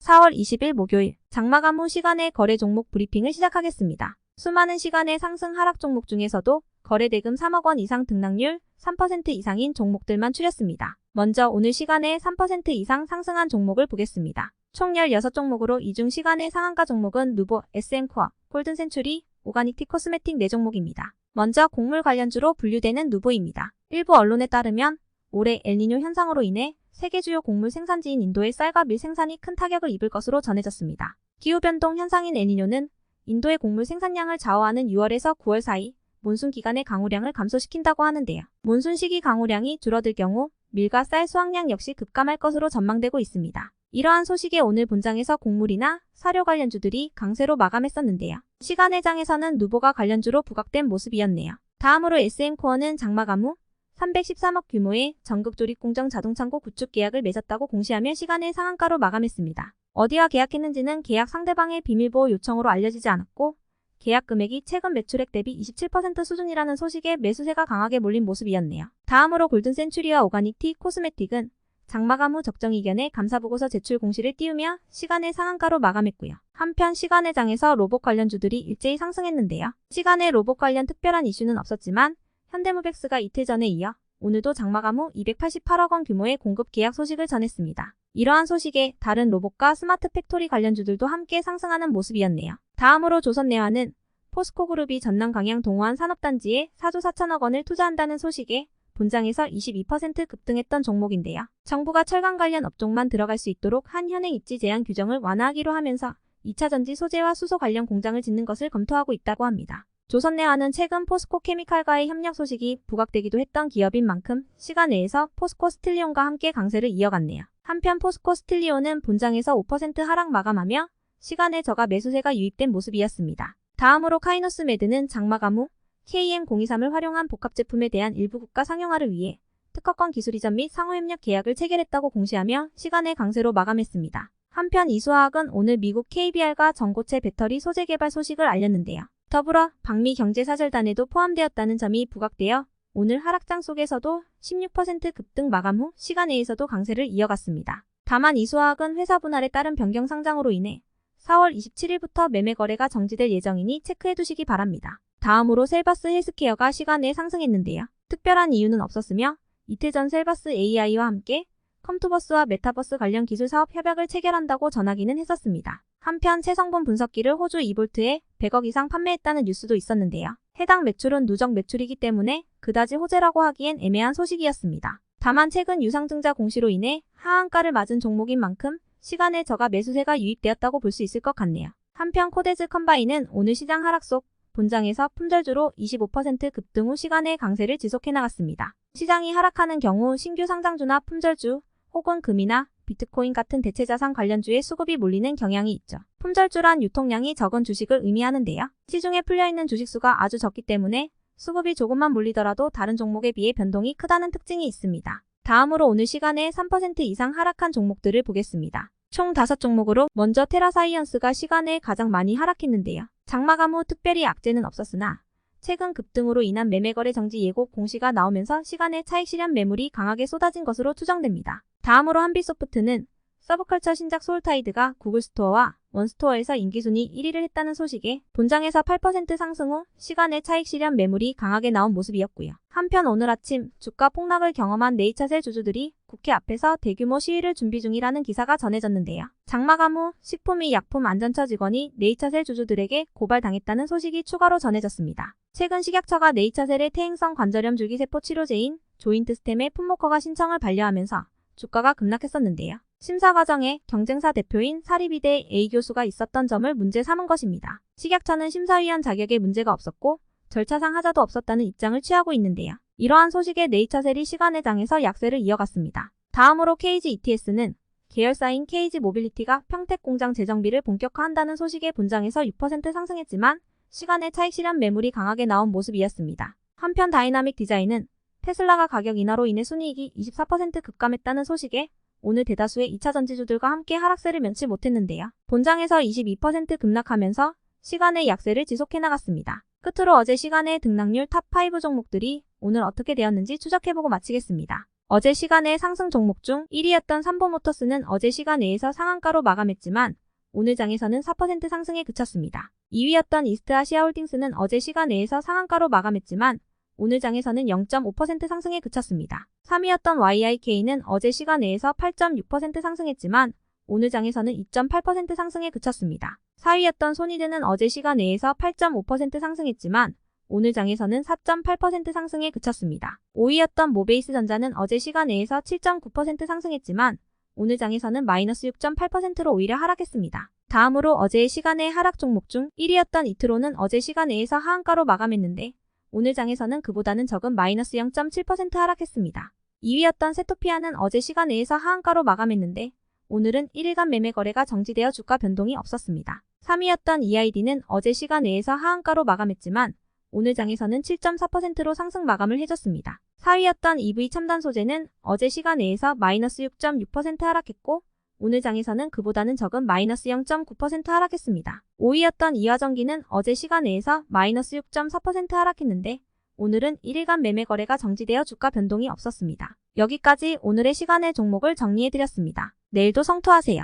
4월 20일 목요일 장마감 후 시간의 거래 종목 브리핑을 시작하겠습니다. 수많은 시간의 상승 하락 종목 중에서도 거래 대금 3억 원 이상 등락률 3% 이상인 종목들만 추렸습니다. 먼저 오늘 시간에 3% 이상 상승한 종목을 보겠습니다. 총 16종목으로 이 중 시간의 상한가 종목은 누보, SM코어, 골든센츄리, 오가닉티 코스메틱 4종목입니다. 먼저 곡물 관련주로 분류되는 누보입니다. 일부 언론에 따르면 올해 엘니뇨 현상으로 인해 세계 주요 곡물 생산지인 인도의 쌀과 밀 생산이 큰 타격을 입을 것으로 전해졌습니다. 기후변동 현상인 엘니뇨는 인도의 곡물 생산량을 좌우하는 6월에서 9월 사이 몬순 기간의 강우량을 감소시킨다고 하는데요. 몬순 시기 강우량이 줄어들 경우 밀과 쌀 수확량 역시 급감할 것으로 전망되고 있습니다. 이러한 소식에 오늘 본장에서 곡물이나 사료 관련주들이 강세로 마감했었는데요. 시간의 장에서는 누보가 관련주로 부각된 모습이었네요. 다음으로 SM코어는 장마감 후 313억 규모의 전극조립공정 자동창고 구축 계약을 맺었다고 공시하며 시간의 상한가로 마감했습니다. 어디와 계약했는지는 계약 상대방의 비밀보호 요청으로 알려지지 않았고 계약 금액이 최근 매출액 대비 27% 수준이라는 소식에 매수세가 강하게 몰린 모습이었네요. 다음으로 골든센츄리와 오가닉티 코스메틱은 장마감 후 적정 이견의 감사보고서 제출 공시를 띄우며 시간의 상한가로 마감했고요. 한편 시간의 장에서 로봇 관련주들이 일제히 상승했는데요. 시간의 로봇 관련 특별한 이슈는 없었지만 현대무백스가 이틀 전에 이어 오늘도 장마감 후 288억 원 규모의 공급 계약 소식을 전했습니다. 이러한 소식에 다른 로봇과 스마트 팩토리 관련주들도 함께 상승하는 모습이었네요. 다음으로 조선내화는 포스코그룹이 전남 광양 동호안 산업단지에 4조 4천억 원을 투자한다는 소식에 본장에서 22% 급등했던 종목인데요. 정부가 철강 관련 업종만 들어갈 수 있도록 한 현행 입지 제한 규정을 완화하기로 하면서 2차 전지 소재와 수소 관련 공장을 짓는 것을 검토하고 있다고 합니다. 조선내화는 최근 포스코 케미칼과의 협력 소식이 부각되기도 했던 기업인 만큼 시간 내에서 포스코 스틸리온과 함께 강세를 이어갔네요. 한편 포스코 스틸리온은 본장에서 5% 하락 마감하며 시간에 저가 매수세가 유입된 모습이었습니다. 다음으로 카이노스메드는 장마감 후 KM023을 활용한 복합 제품에 대한 일부 국가 상용화를 위해 특허권 기술 이전 및 상호협력 계약을 체결했다고 공시하며 시간의 강세로 마감했습니다. 한편 이수화학은 오늘 미국 KBR과 전고체 배터리 소재 개발 소식을 알렸는데요. 더불어 방미 경제사절단에도 포함되었다는 점이 부각되어 오늘 하락장 속에서도 16% 급등 마감 후 시간외에서도 강세를 이어갔습니다. 다만 이수화학은 회사 분할에 따른 변경 상장으로 인해 4월 27일부터 매매 거래가 정지될 예정이니 체크해두시기 바랍니다. 다음으로 셀바스 헬스케어가 시간외에 상승했는데요. 특별한 이유는 없었으며 이틀 전 셀바스 AI와 함께 컴투버스와 메타버스 관련 기술 사업 협약을 체결한다고 전하기는 했었습니다. 한편 체성분 분석기를 호주 이볼트에 100억 이상 판매했다는 뉴스도 있었는데요. 해당 매출은 누적 매출이기 때문에 그다지 호재라고 하기엔 애매한 소식이었습니다. 다만 최근 유상증자 공시로 인해 하한가를 맞은 종목인 만큼 시간에 저가 매수세가 유입되었다고 볼 수 있을 것 같네요. 한편 코데즈 컴바인은 오늘 시장 하락 속 본장에서 품절주로 25% 급등 후 시간의 강세를 지속해 나갔습니다. 시장이 하락하는 경우 신규 상장주나 품절주 혹은 금이나 비트코인 같은 대체자산 관련주에 수급이 몰리는 경향이 있죠. 품절주란 유통량이 적은 주식을 의미하는데요. 시중에 풀려있는 주식수가 아주 적기 때문에 수급이 조금만 몰리더라도 다른 종목에 비해 변동이 크다는 특징이 있습니다. 다음으로 오늘 시간에 3% 이상 하락한 종목들을 보겠습니다. 총 5종목으로 먼저 테라사이언스가 시간에 가장 많이 하락했는데요. 장마감 후 특별히 악재는 없었으나 최근 급등으로 인한 매매거래 정지 예고 공시가 나오면서 시간에 차익 실현 매물이 강하게 쏟아진 것으로 추정됩니다. 다음으로 한빛소프트는 서브컬처 신작 소울타이드가 구글 스토어와 원스토어에서 인기순위 1위를 했다는 소식에 본장에서 8% 상승 후 시간에 차익 실현 매물이 강하게 나온 모습이었고요. 한편 오늘 아침 주가 폭락을 경험한 네이처셀 주주들이 국회 앞에서 대규모 시위를 준비 중이라는 기사가 전해졌는데요. 장마감 후 식품의약품안전처 직원이 네이처셀 주주들에게 고발당했다는 소식이 추가로 전해졌습니다. 최근 식약처가 네이처셀의 퇴행성 관절염 줄기세포 치료제인 조인트스템의 품목허가 신청을 반려하면서 주가가 급락했었는데요. 심사 과정에 경쟁사 대표인 사립의대 A 교수가 있었던 점을 문제 삼은 것입니다. 식약처는 심사위원 자격에 문제가 없었고 절차상 하자도 없었다는 입장을 취하고 있는데요. 이러한 소식에 네이처셀이 시간의 장에서 약세를 이어갔습니다. 다음으로 KG ETS는 계열사인 KG 모빌리티가 평택 공장 재정비를 본격화한다는 소식에 본장에서 6% 상승했지만 시간의 차익 실현 매물이 강하게 나온 모습이었습니다. 한편 다이나믹 디자인은 테슬라가 가격 인하로 인해 순이익이 24% 급감했다는 소식에 오늘 대다수의 2차 전지주들과 함께 하락세를 면치 못했는데요. 본장에서 22% 급락하면서 시간의 약세를 지속해 나갔습니다. 끝으로 어제 시간의 등락률 탑5 종목들이 오늘 어떻게 되었는지 추적해보고 마치겠습니다. 어제 시간에 상승 종목 중 1위였던 삼보모터스는 어제 시간외에서 상한가로 마감했지만 오늘 장에서는 4% 상승에 그쳤습니다. 2위였던 이스트아시아홀딩스는 어제 시간외에서 상한가로 마감했지만 오늘 장에서는 0.5% 상승에 그쳤습니다. 3위였던 YIK는 어제 시간외에서 8.6% 상승했지만 오늘 장에서는 2.8% 상승에 그쳤습니다. 4위였던 소니드는 어제 시간외에서 8.5% 상승했지만 오늘 장에서는 4.8% 상승에 그쳤습니다. 5위였던 모베이스전자는 어제 시간외에서 7.9% 상승했지만 오늘 장에서는 마이너스 6.8%로 오히려 하락했습니다. 다음으로 어제의 시간외 하락 종목 중 1위였던 이트로는 어제 시간외에서 하한가로 마감했는데 오늘 장에서는 그보다는 적은 마이너스 0.7% 하락했습니다. 2위였던 세토피아는 어제 시간외에서 하한가로 마감했는데 오늘은 1일간 매매 거래가 정지되어 주가 변동이 없었습니다. 3위였던 EID는 어제 시간외에서 하한가로 마감했지만 오늘 장에서는 7.4%로 상승 마감을 해줬습니다. 4위였던 EV첨단소재는 어제 시간외에서 마이너스 6.6% 하락했고 오늘 장에서는 그보다는 적은 마이너스 0.9% 하락했습니다. 5위였던 이화전기는 어제 시간외에서 마이너스 6.4% 하락했는데 오늘은 1일간 매매 거래가 정지되어 주가 변동이 없었습니다. 여기까지 오늘의 시간외 종목을 정리해드렸습니다. 내일도 성투하세요.